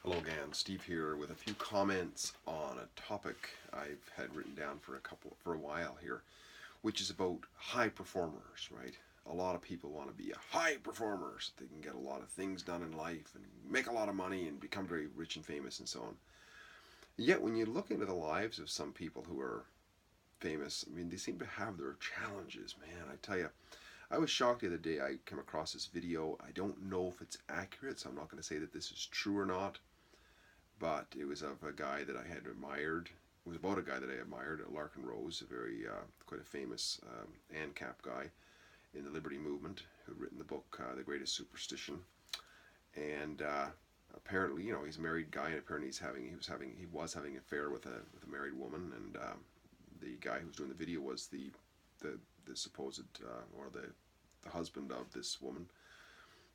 Hello again, Steve here with a few comments on a topic I've had written down for a while here, which is about high performers, right? A lot of people want to be a high performer so they can get a lot of things done in life and make a lot of money and become very rich and famous and so on. Yet when you look into the lives of some people who are famous, I mean, they seem to have their challenges, man. I tell you, I was shocked the other day. I came across this video. I don't know if it's accurate, so I'm not going to say that this is true or not, but it was of a guy that I had admired. It was about a guy that I admired, Larkin Rose, a very quite a famous ANCAP guy in the Liberty Movement, who had written the book The Greatest Superstition. And apparently, he's a married guy, and apparently he was having an affair with a married woman. And the guy who was doing the video was the supposed or the husband of this woman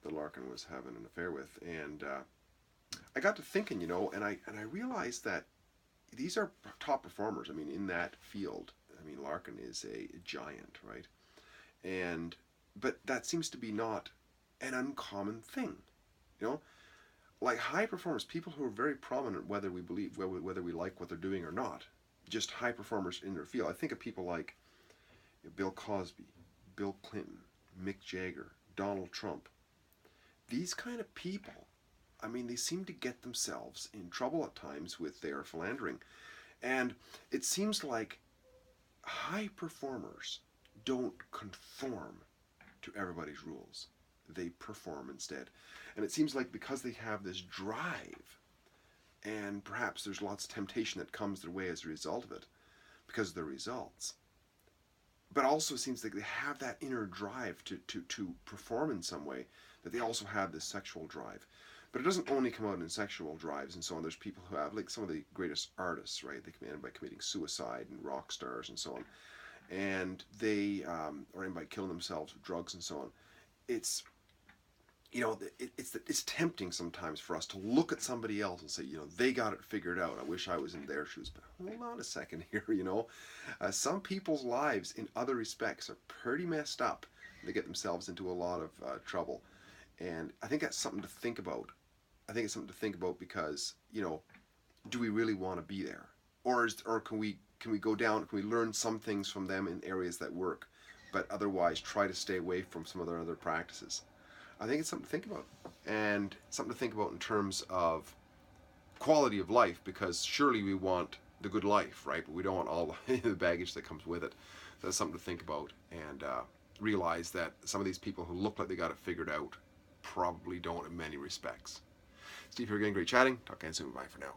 that Larkin was having an affair with. And I got to thinking, and I realized that these are top performers. I mean, in that field, I mean, Larkin is a giant, right? But that seems to be not an uncommon thing, like high performers, people who are very prominent, whether we like what they're doing or not, just high performers in their field. I think of people like Bill Cosby, Bill Clinton, Mick Jagger, Donald Trump. These kind of people, I mean, they seem to get themselves in trouble at times with their philandering. And it seems like high performers don't conform to everybody's rules. They perform instead. And it seems like because they have this drive, and perhaps there's lots of temptation that comes their way as a result of it, because of the results. But also it seems like they have that inner drive to perform in some way, that they also have this sexual drive. But it doesn't only come out in sexual drives and so on. There's people who have, like some of the greatest artists, right? They come in by committing suicide, and rock stars and so on. And they or in by killing themselves with drugs and so on. It's, it's tempting sometimes for us to look at somebody else and say, they got it figured out. I wish I was in their shoes. But hold on a second here, some people's lives in other respects are pretty messed up. They get themselves into a lot of trouble. And I think that's something to think about. I think it's something to think about because, do we really want to be there? Or can we go down, can we learn some things from them in areas that work, but otherwise try to stay away from some of their other practices? I think it's something to think about. And something to think about in terms of quality of life, because surely we want the good life, right? But we don't want all the baggage that comes with it. So that's something to think about, and realize that some of these people who look like they got it figured out probably don't in many respects. Steve here again, great chatting. Talk again soon. Bye for now.